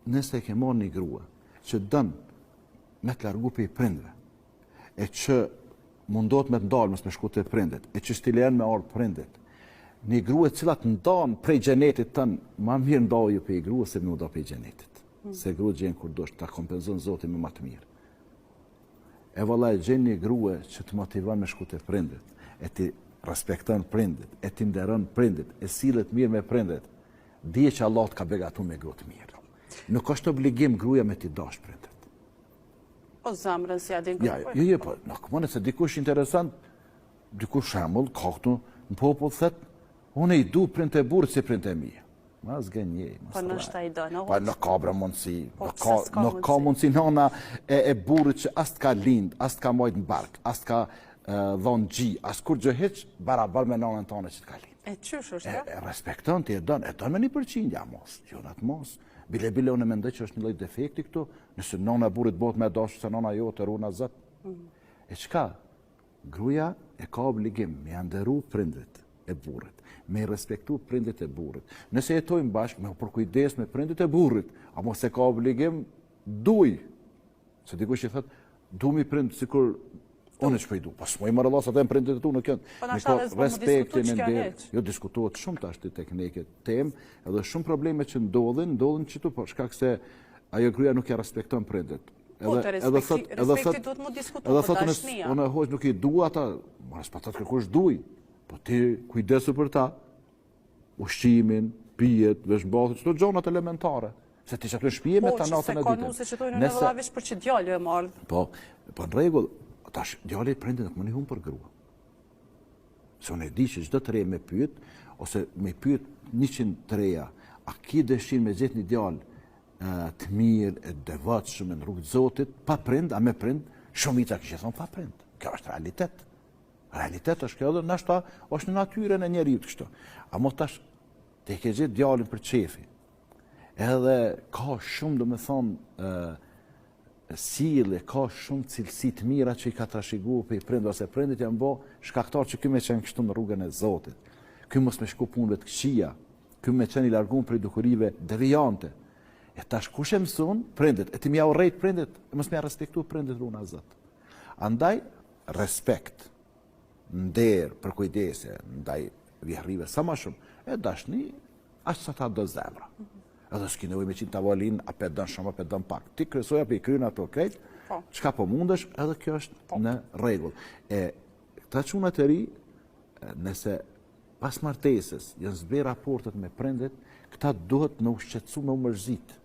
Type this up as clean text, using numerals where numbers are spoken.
nëse e ke marrë një grua që dënë me të largu për i prindve, e që mundot me të ndalë mësë me shku të prindet, e që stilen me ardhë prindet, një grua cilat ndanë prej gjenetit tënë, ma mirë ndajë për i grua se më nda për i gjenetit. Se grua gjenë kur doshtë, ta kompenzon Zotin me ma të mirë. E valla e gjenë një grua që të motivon me shku të prindet, e ti respekton prindet, e ti nderon prindet, e sillet mirë me prindet, dije që Allah të ka begatu me grua të mirë. Nuk është obligim gruaja me t'i dash prindet. O zamrën si adin gruaj. Jo, po, nuk mëne se dikush interesant, dikush shembull, ka këtu në popull thët, unë i du print e burrit si print e mia. Ma zgënjej. Po nështë i do, në Po nuk ka bre mundësi. Nuk ka mundësi nana e burrit që as t'ka lind, as t'ka mojt në bark, as t'ka dhonë gji, as kur gjë hiç, barabar me nanën tonë që t'ka lind. E qysh është ka? E respekton ti, e don me 1%, ja mos, jo natë mos. Bile unë mendoj që është një lloj defekti këtu, nëse nona e burrit bëhet më dashur se nona jote runa zot. E çka? Gruaja e ka obligim me nderu prindrit e burrit, me respektu prindrit e burrit. Nëse jetojnë bashkë, me përkujdes me prindrit e burrit, a mos e ka obligim duj. Se dikush i thot, du mi prind sikur unë që pëjdu, pas më i marrë Allah sa të e më prindit e tu në kënd. Po nashta dhe s'po më diskutu që kjo heq. Jo, diskutuot shumë të ashtë të teknike tem, edhe shumë probleme që ndodhin që tu, po shkak se ajo gruaja nuk ja respekton prindit. Po të respekti duhet më diskutu, po të ashnia. Unë e hoq nuk i dua ata, mas pa ta të kërkush duj, po ti kujdesu për ta, ushqimin, pijet, veshmbathët, çdo gjonat elementare. Se ti që të shpije me ta natën e ditën. Po, që se ka nuse që tojnë në vëllavish për që djallë e mardhë. Po, në rregull, tash djali prindit nuk më një humë për grua. Se unë e di që çdo të re me pyet, ose me pyet 100 të reja, a ki dëshirë me gjetë një djalë të mirë, e devotshëm në rrugë të Zotit, pa prind, a me prind, shumica kishte thonë pa prind. Kjo është realitet. Realitet është kjo dhe nashta është në natyrën e njeriut kështu. A mo tash te ke gjetë djalin për qefi. Edhe ka shumë do me thonë sile, ka shumë cilësi të mira që i ka trashëguar për i prind, ose prindit janë bo shkaktar që ky me qenë kështu në rrugën e Zotit. Ky mos me shku punëve të këqija, ky me qenë i larguar prej dukurive devijante. E tash kush e mëson prindit, e ti mja urrejt prindit, e mos mja respektu prindit runa Zot. Andaj respekt, nder, përkujdese ndaj vjehrrive sa më shumë, e dashni as sa ta do zemra. Edhe s'ki nevojë me qinë tavolin, a pe dën shumë, a pe dën pak. Ti kryesoja pe i kryen ato krejt, çka po mundesh, edhe kjo është në rregull. E këta çuna të ri, nëse pas martesës janë zbler raportet me prindit, këta duhet në ushqetësu me u mërzit.